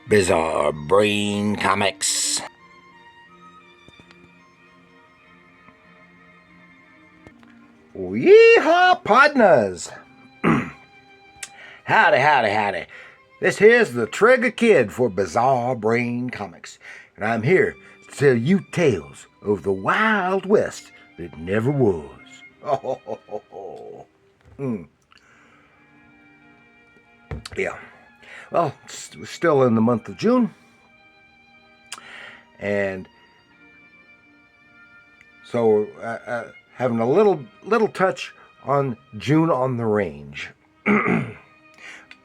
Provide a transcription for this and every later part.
Bizarre Brain Comics. Yeehaw, partners! Howdy, howdy, howdy. This here's the Trigger Kid for Bizarre Brain Comics, and I'm here to tell you tales of the Wild West that never was. Yeah. Well, we're still in the month of June, and so having a little touch on June on the Range.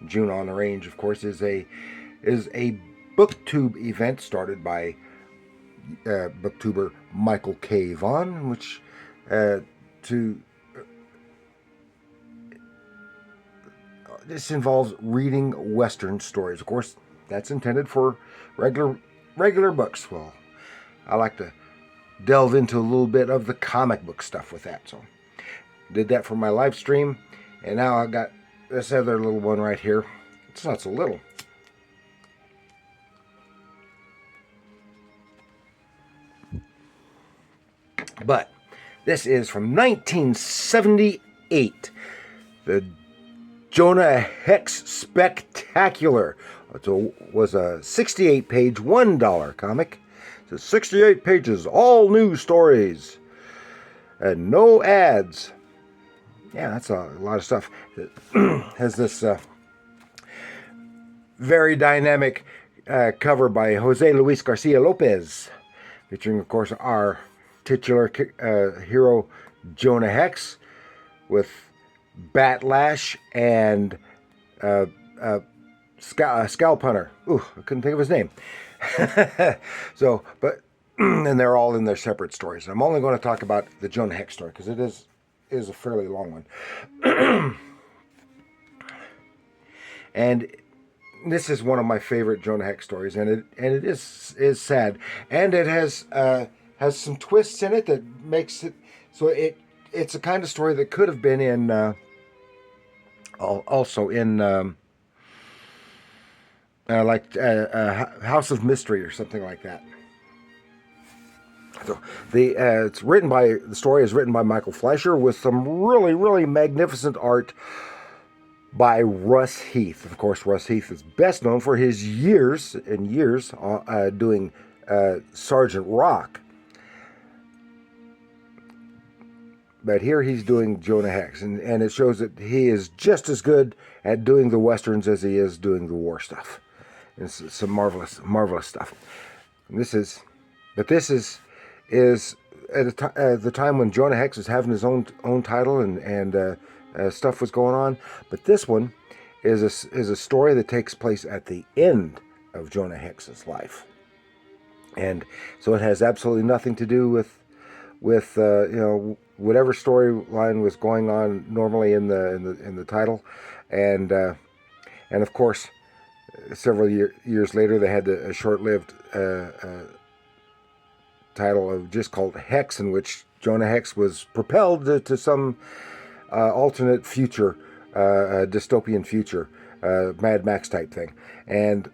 June on the Range, of course, is a booktube event started by booktuber Michael K. Vaughn, which this involves reading Western stories. Of course, that's intended for regular books. Well, I like to delve into a little bit of the comic book stuff with that. So, did that for my live stream, and now I got this other little one right here. It's not so little. But this is from 1978. The Jonah Hex Spectacular. It was a 68-page, $1 comic. It's 68 pages, all new stories, and no ads. Yeah, that's a lot of stuff. It has this very dynamic cover by Jose Luis Garcia Lopez, featuring, of course, our titular hero Jonah Hex with Batlash and Scalp Hunter. Ooh, I couldn't think of his name. So, but and they're all in their separate stories. I'm only going to talk about the Jonah Hex story because it is a fairly long one. And this is one of my favorite Jonah Hex stories, and it is sad, and it has some twists in it that makes it so it's a kind of story that could have been in also in House of Mystery or something like that. So the story is written by Michael Fleicher with some really magnificent art by Russ Heath. Of course, Russ Heath is best known for his years doing Sergeant Rock. But here he's doing Jonah Hex, and it shows that he is just as good at doing the westerns as he is doing the war stuff. And it's some marvelous stuff. And this is at the time when Jonah Hex was having his own title and stuff was going on. But this one is a story that takes place at the end of Jonah Hex's life, and so it has absolutely nothing to do with whatever storyline was going on normally in the title, and of course, several years later they had a short-lived title of just called Hex, in which Jonah Hex was propelled to some alternate future, dystopian future, Mad Max type thing, and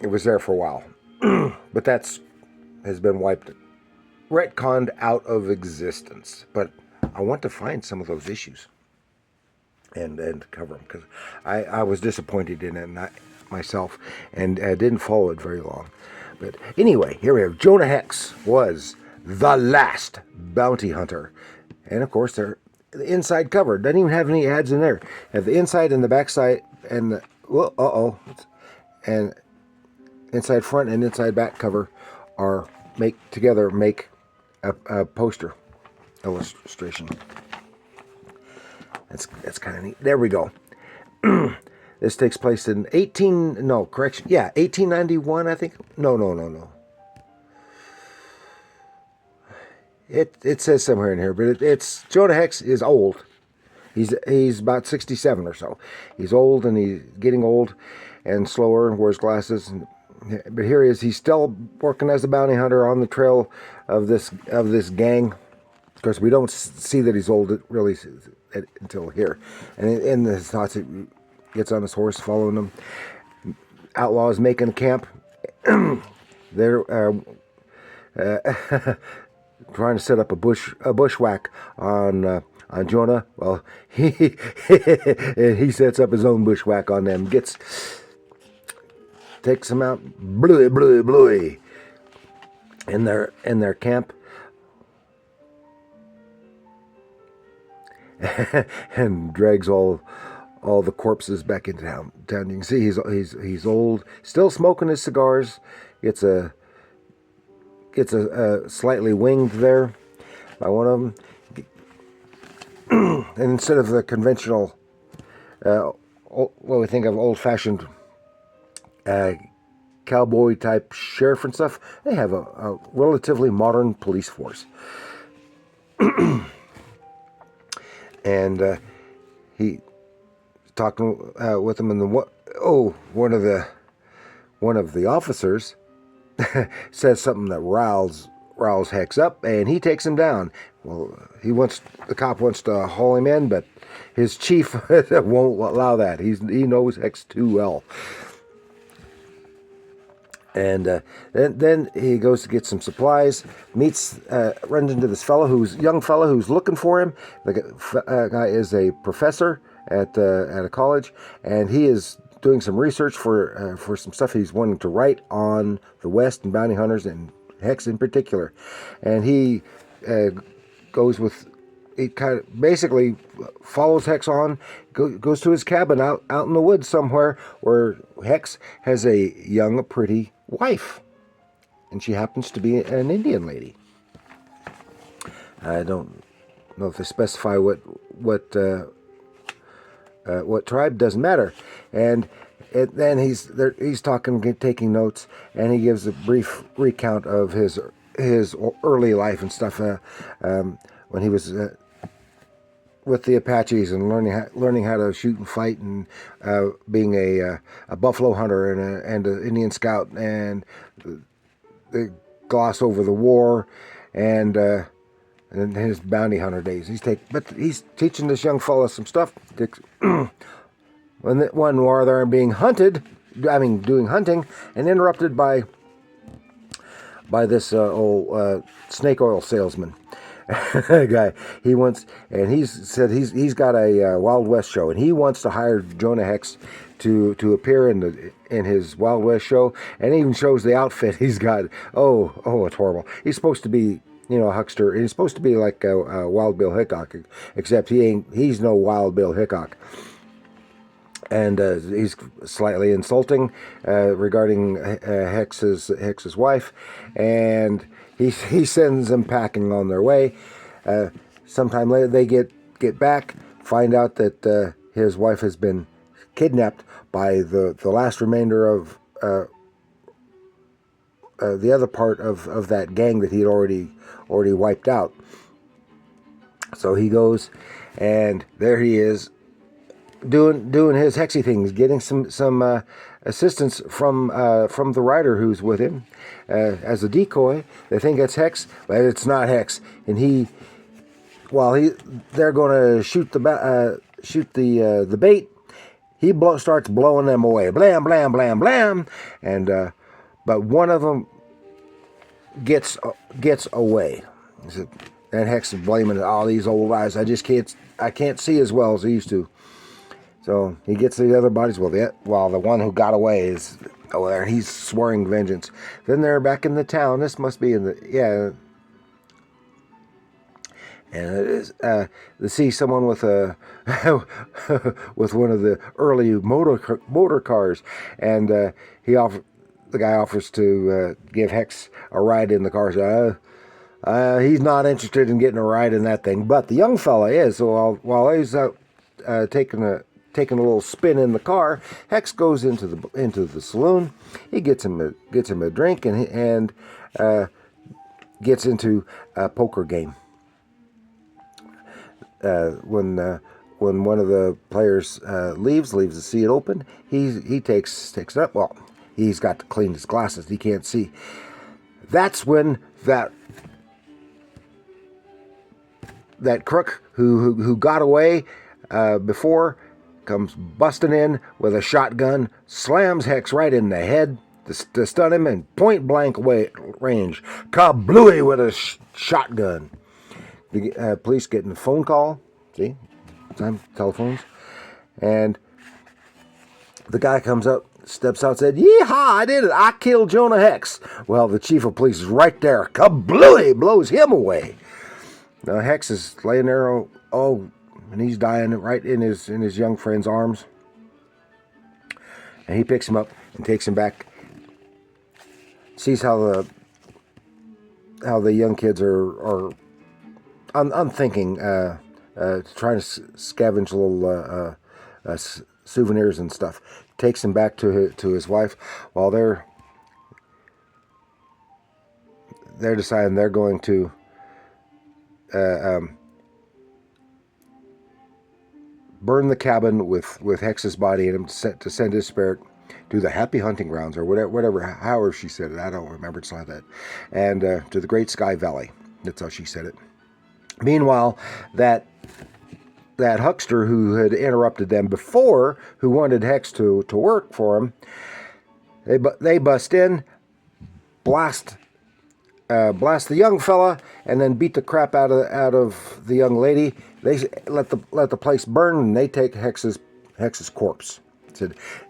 it was there for a while, but has been retconned out of existence. But I want to find some of those issues and cover them, because I was disappointed in it myself and didn't follow it very long. But anyway, here we have Jonah Hex was the last bounty hunter, and of course the inside cover doesn't even have any ads in there. Have the inside and the back side and the and inside front and inside back cover make a poster illustration. That's kind of neat. There we go. This takes place in 1891, I think. No. It says somewhere in here, but it's Jonah Hex is old. He's about 67 or so. He's old, and he's getting old and slower, and wears glasses. But here he is. He's still working as a bounty hunter on the trail of this gang. Of course, we don't see that he's old really until here. And in his thoughts, he gets on his horse, following them. Outlaws making a camp they're trying to set up a bushwhack on Jonah. Well, he sets up his own bushwhack on them. Takes them out, bluey, in their camp, and drags all the corpses back into town. You can see he's old, still smoking his cigars. Gets a slightly winged there by one of them, and instead of the conventional, what we think of old-fashioned cowboy type sheriff and stuff, they have a relatively modern police force. And he talking with him, and one of the officers says something that riles Hex up, and he takes him down. Well, the cop wants to haul him in, but his chief won't allow that. He knows Hex too well. And then he goes to get some supplies, runs into this young fellow who's looking for him. The guy is a professor at a college, and he is doing some research for some stuff he's wanting to write on the West and bounty hunters and Hex in particular. And he he kind of basically follows Hex on, goes to his cabin out in the woods somewhere, where Hex has a young, pretty wife, and she happens to be an Indian lady. I don't know if they specify what tribe. Doesn't matter. And then he's talking, taking notes, and he gives a brief recount of his early life and stuff when he was with the Apaches and learning how to shoot and fight, and being a buffalo hunter and an Indian scout, and they gloss over the war and his bounty hunter days. He's teaching this young fella some stuff. One while they're being doing hunting, and interrupted by this old snake oil salesman guy. He said he's got a Wild West show, and he wants to hire Jonah Hex to appear in his Wild West show, and even shows the outfit he's got. Oh, it's horrible. He's supposed to be, a huckster. He's supposed to be like a Wild Bill Hickok, except he's no Wild Bill Hickok. And he's slightly insulting regarding Hex's wife, and he sends them packing on their way. Sometime later, they get back, find out that his wife has been kidnapped by the last remainder of the other part of that gang that he'd already wiped out. So he goes, and there he is, doing his Hexy things, getting some assistance from the rider who's with him as a decoy. They think it's Hex, but it's not Hex. And while they're going to shoot the bait, he starts blowing them away, blam blam blam blam, and but one of them gets away. And Hex is blaming all these old eyes. I can't see as well as I used to. So he gets the other bodies. Well, the one who got away is over there, and he's swearing vengeance. Then they're back in the town. This must be and it is to see someone with with one of the early motor cars, and the guy offers to give Hex a ride in the car. So, he's not interested in getting a ride in that thing, but the young fella is. So while he's out taking a little spin in the car, Hex goes into the saloon. He gets him a drink, and gets into a poker game. When one of the players leaves the seat open, he takes it up. Well, he's got to clean his glasses. He can't see. That's when that crook who got away before comes busting in with a shotgun, slams Hex right in the head. to stun him in point-blank range. Kablooey with a shotgun. The police getting a phone call. See? Time telephones. And the guy comes up, steps out, said, "Yeehaw, I did it. I killed Jonah Hex." Well, the chief of police is right there. Kablooey blows him away. Now, Hex is laying there, and he's dying right in his young friend's arms. And he picks him up and takes him back. Sees how the young kids are unthinking, trying to scavenge little souvenirs and stuff. Takes him back to his wife while they're deciding they're going to burn the cabin with Hex's body in him to send his spirit to the happy hunting grounds, or whatever, however she said it. I don't remember. It's like that. And to the Great Sky Valley. That's how she said it. Meanwhile, that huckster who had interrupted them before, who wanted Hex to work for him, they bust in, blast the young fella, and then beat the crap out of the young lady. They let the place burn, and they take Hex's corpse.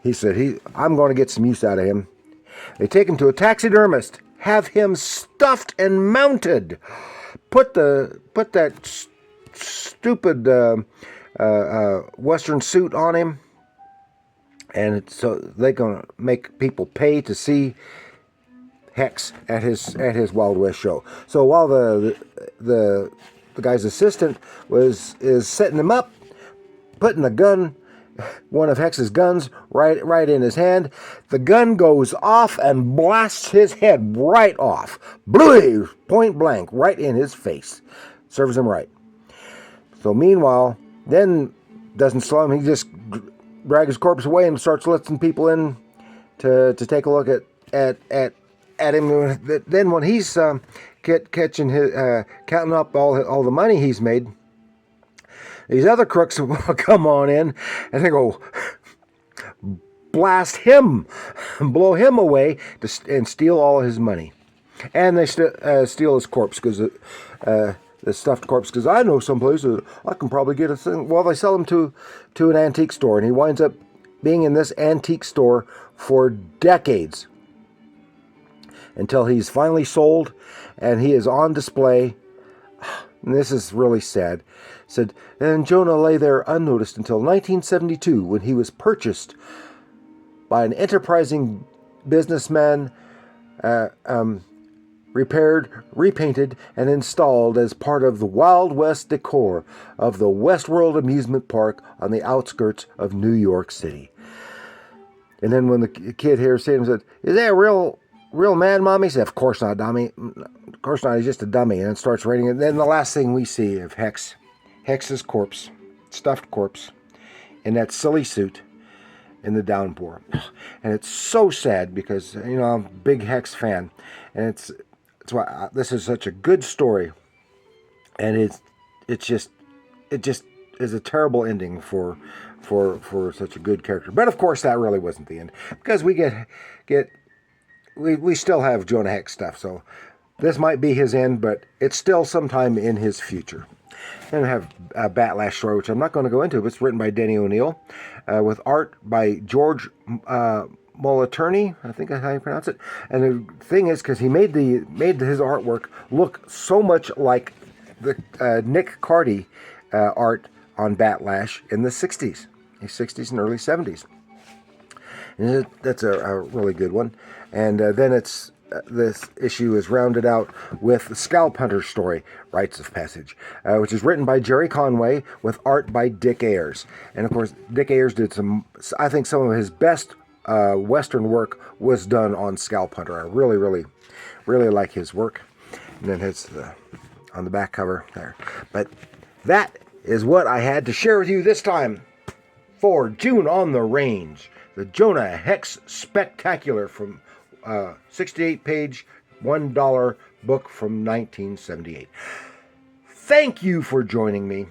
He said, I'm going to get some use out of him. They take him to a taxidermist, have him stuffed and mounted, put that stupid Western suit on him, and so they're going to make people pay to see Hex at his Wild West show. So while the guy's assistant is setting him up, putting one of Hex's guns right in his hand, the gun goes off and blasts his head right off. Blue, point blank, right in his face. Serves him right. So meanwhile, then doesn't slow him. He just drags his corpse away and starts letting people in to take a look at him. Then when he's catching counting up all the money he's made, these other crooks will come on in and they go blast him, blow him away and steal all his money. And they steal his corpse, because the stuffed corpse, because I know someplace that I can probably get a thing. Well, they sell him to an antique store, and he winds up being in this antique store for decades until he's finally sold and he is on display. And this is really sad. Said, and Jonah lay there unnoticed until 1972, when he was purchased by an enterprising businessman, repaired, repainted, and installed as part of the Wild West decor of the Westworld amusement park on the outskirts of New York City. And then when the kid hears him, said, "Is that a real man, Mommy?" He said, "Of course not, dummy. Of course not. He's just a dummy." And then starts reading it. And then the last thing we see of Hex's corpse, stuffed corpse, in that silly suit in the downpour. And it's so sad because, I'm a big Hex fan. And it's why this is such a good story. And it just is a terrible ending for such a good character. But of course that really wasn't the end, because we still have Jonah Hex stuff. So this might be his end, but it's still sometime in his future. And we have a Batlash story, which I'm not going to go into, but it's written by Denny O'Neil, with art by George Molaterney, I think that's how you pronounce it. And the thing is, because he made his artwork look so much like the Nick Carty art on Batlash in the 60s and early 70s. And that's a really good one. And then this issue is rounded out with the Scalp Hunter story, Rites of Passage, which is written by Jerry Conway with art by Dick Ayers. And of course, Dick Ayers did some of his best Western work was done on Scalp Hunter. I really, really, really like his work. And then it's on the back cover there. But that is what I had to share with you this time for June on the Range. The Jonah Hex Spectacular from 68-page, $1 book from 1978. Thank you for joining me.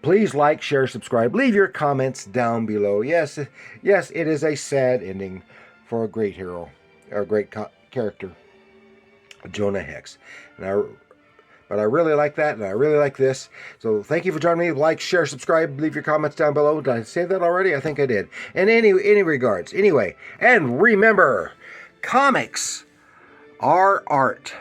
Please like, share, subscribe. Leave your comments down below. Yes, it is a sad ending for a great hero, or a great character, Jonah Hex. But I really like that, and I really like this. So thank you for joining me. Like, share, subscribe, leave your comments down below. Did I say that already? I think I did. In any regards. Anyway, and remember, comics are art.